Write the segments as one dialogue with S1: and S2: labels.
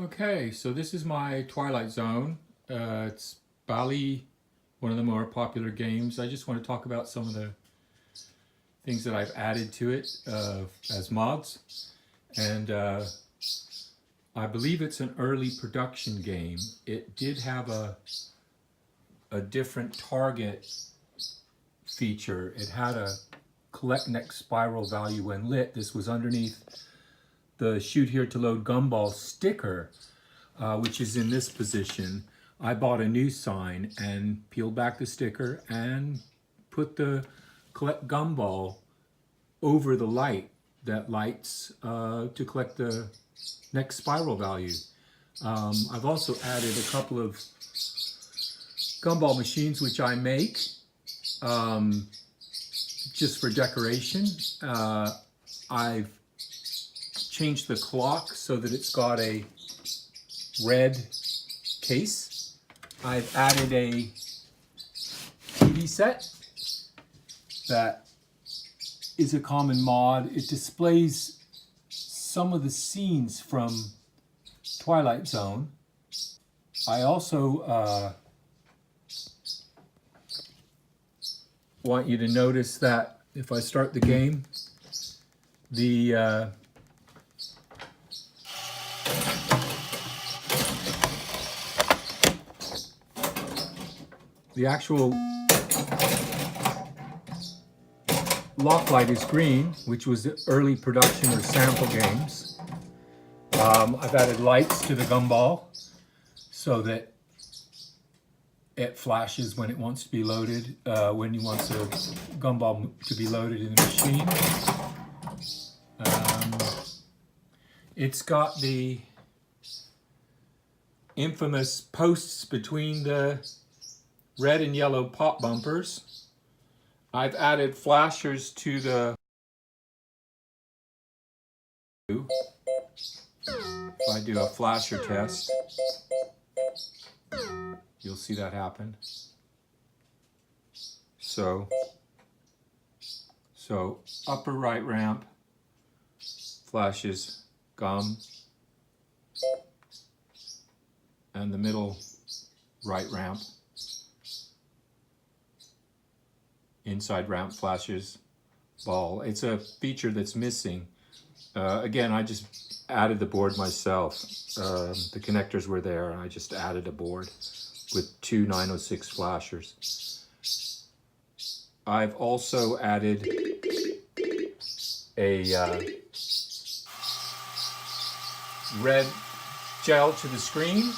S1: Okay, so this is my Twilight Zone. It's Bally, one of the more popular games. I just want to talk about some of the things that I've added to it as mods. And I believe it's an early production game. It did have a different target feature. It had a collect next spiral value when lit. This was underneath the shoot here to load gumball sticker, which is in this position. I bought a new sign and peeled back the sticker and put the collect gumball over the light that lights to collect the next spiral value. I've also added a couple of gumball machines which I make just for decoration. I've changed the clock so that it's got a red case. I've added a TV set that is a common mod. It displays some of the scenes from Twilight Zone. I also want you to notice that if I start the game, the actual lock light is green, which was the early production or sample games. I've added lights to the gumball so that it flashes when it wants to be loaded, when you want the gumball to be loaded in the machine. It's got the infamous posts between the red and yellow pop bumpers. I've added flashers to the... If I do a flasher test, you'll see that happen. So upper right ramp flashes gum, and the middle right ramp, inside ramp flashes ball. It's a feature that's missing. Again, I just added the board myself. The connectors were there and I just added a board with two 906 flashers. I've also added a red gel to the screen,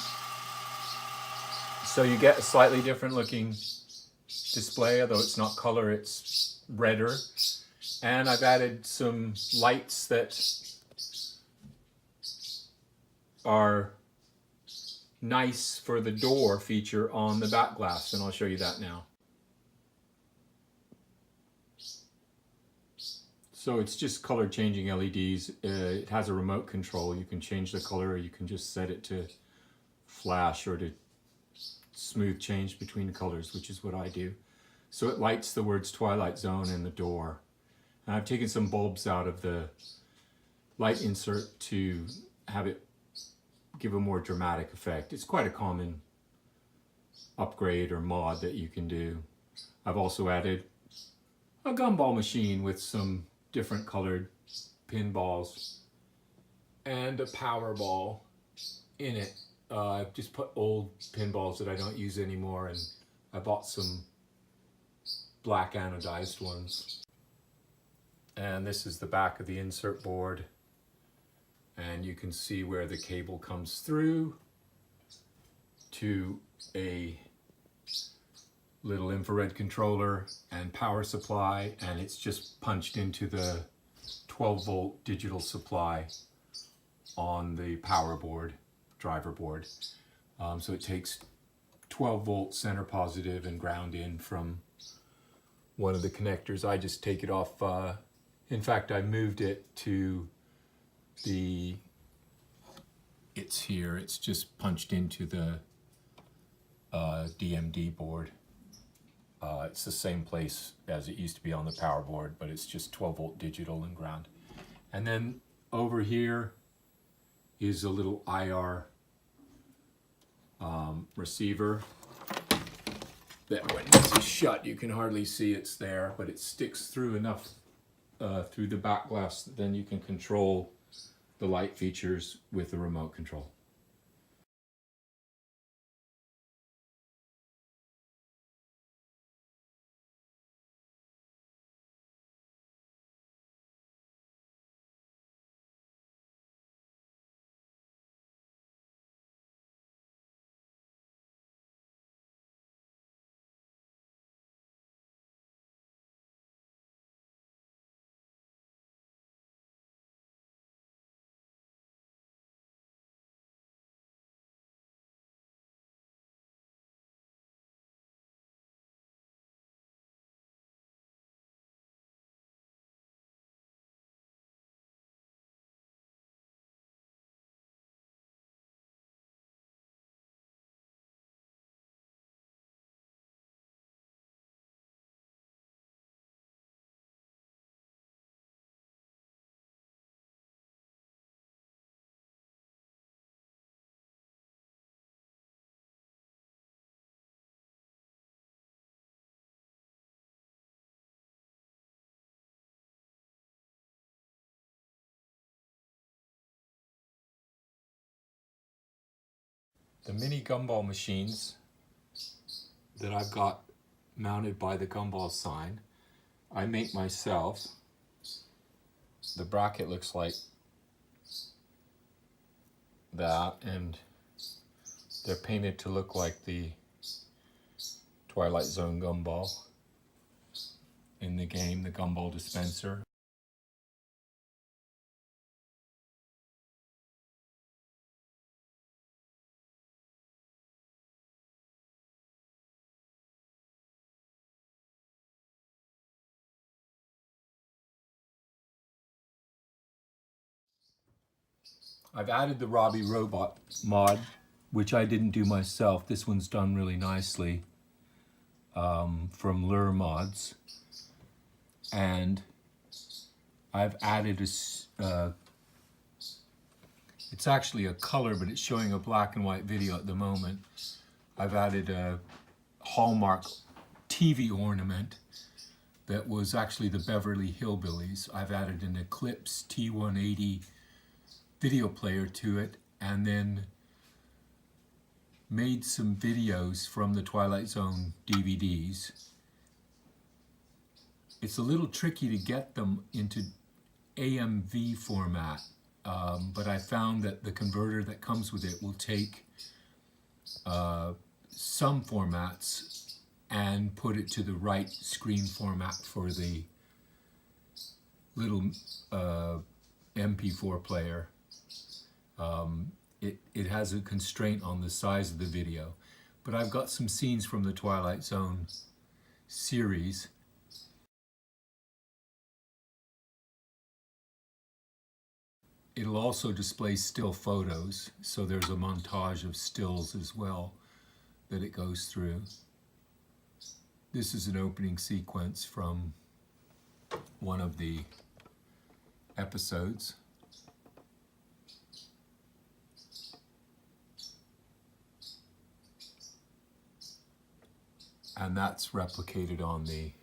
S1: so you get a slightly different looking display, although it's not color, it's redder. And I've added some lights that are nice for the door feature on the back glass, and I'll show you that now. So it's just color changing LEDs. It has a remote control. You can change the color, or you can just set it to flash or to smooth change between colors, which is what I do. So it lights the words Twilight Zone in the door. And I've taken some bulbs out of the light insert to have it give a more dramatic effect. It's quite a common upgrade or mod that you can do. I've also added a gumball machine with some different colored pinballs and a power ball in it. I've just put old pinballs that I don't use anymore, and I bought some black anodized ones. And this is the back of the insert board, and you can see where the cable comes through to a little infrared controller and power supply, and it's just punched into the 12-volt digital supply on the power board, driver board. So it takes 12-volt center positive and ground in from one of the connectors. I just take it off. In fact, I moved it to the... It's here. It's just punched into the DMD board. It's the same place as it used to be on the power board, but it's just 12-volt digital and ground. And then over here is a little IR receiver that when this is shut you can hardly see it's there, but it sticks through enough through the back glass that then you can control the light features with the remote control. The mini gumball machines that I've got mounted by the Gumball Sign, I make myself. The bracket looks like that, and they're painted to look like the Twilight Zone gumball in the game, the Gumball dispenser. I've added the Robbie Robot mod, which I didn't do myself. This one's done really nicely from Lure Mods. And I've added it's actually a color, but it's showing a black and white video at the moment. I've added a Hallmark TV ornament that was actually the Beverly Hillbillies. I've added an Eclipse T180 video player to it, and then made some videos from the Twilight Zone DVDs. It's a little tricky to get them into AMV format, but I found that the converter that comes with it will take some formats and put it to the right screen format for the little MP4 player. It has a constraint on the size of the video, but I've got some scenes from the Twilight Zone series. It'll also display still photos, so there's a montage of stills as well that it goes through. This is an opening sequence from one of the episodes. And that's replicated on the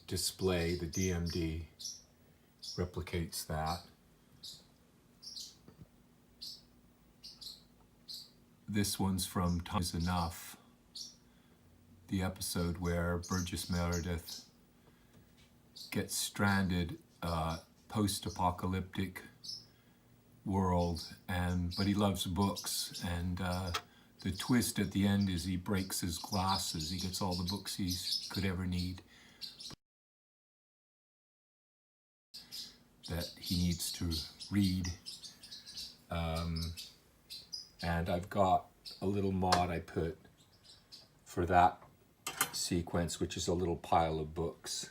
S1: display. The DMD replicates that. This one's from Time Is Enough, the episode where Burgess Meredith gets stranded, post-apocalyptic world, but he loves books, and the twist at the end is he breaks his glasses. He gets all the books he could ever need that he needs to read. And I've got a little mod I put for that sequence, which is a little pile of books.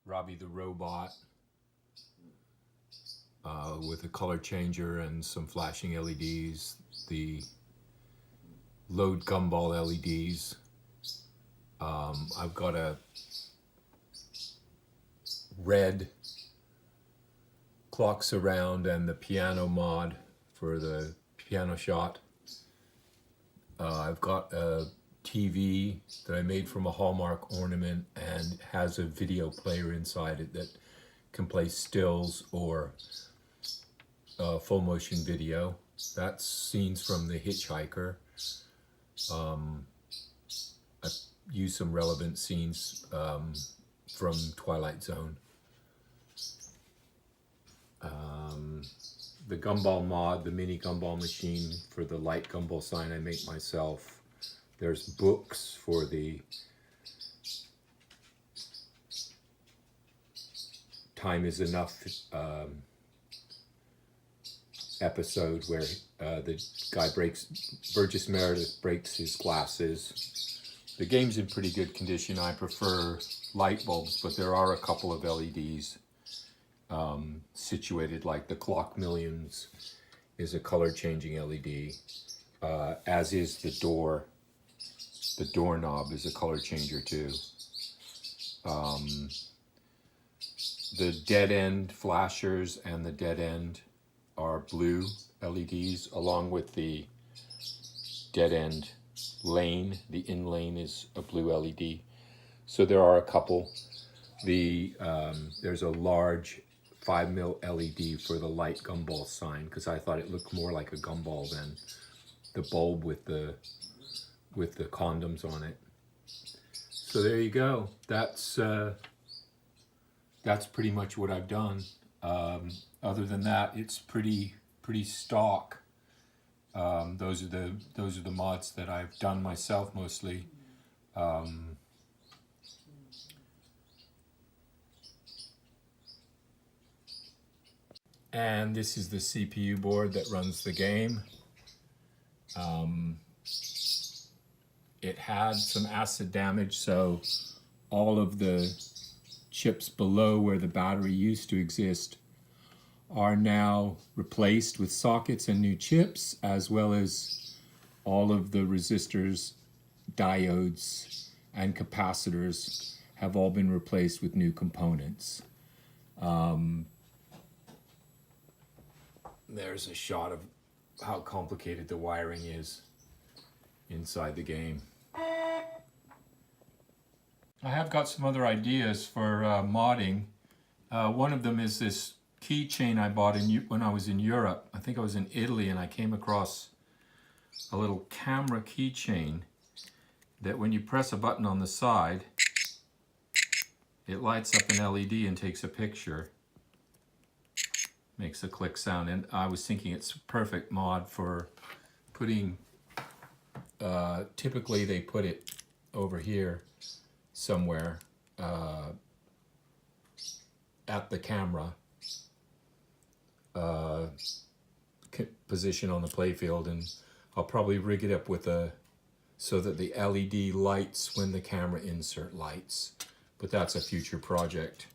S1: Robbie the Robot with a color changer and some flashing LEDs, the load Gumball LEDs. I've got a red clock surround and the piano mod for the piano shot. I've got a TV that I made from a Hallmark ornament and has a video player inside it that can play stills or full motion video. That's scenes from The Hitchhiker. I've used some relevant scenes from Twilight Zone. The Gumball mod, the mini Gumball machine for the light Gumball sign I make myself. There's books for the Time Is Enough episode where the guy Burgess Meredith breaks his glasses. The game's in pretty good condition. I prefer light bulbs, but there are a couple of LEDs situated, like the Clock Millions is a color changing LED, as is the door. The doorknob is a color changer too. The dead end flashers and the dead end are blue LEDs, along with the dead end lane. The in lane is a blue LED. So there are a couple. There's a large 5mm LED for the light Gumball sign because I thought it looked more like a gumball than the bulb with the condoms on it. So there you go. That's pretty much what I've done. Other than that, it's pretty stock. Those are the mods that I've done myself mostly. And this is the CPU board that runs the game. It had some acid damage, so all of the chips below where the battery used to exist are now replaced with sockets and new chips, as well as all of the resistors, diodes, and capacitors have all been replaced with new components. There's a shot of how complicated the wiring is inside the game. I have got some other ideas for modding. One of them is this keychain I bought when I was in Europe. I think I was in Italy, and I came across a little camera keychain that when you press a button on the side, it lights up an LED and takes a picture. Makes a click sound, and I was thinking it's a perfect mod for putting, typically they put it over here somewhere at the camera position on the playfield, and I'll probably rig it up with so that the LED lights when the camera insert lights, but that's a future project.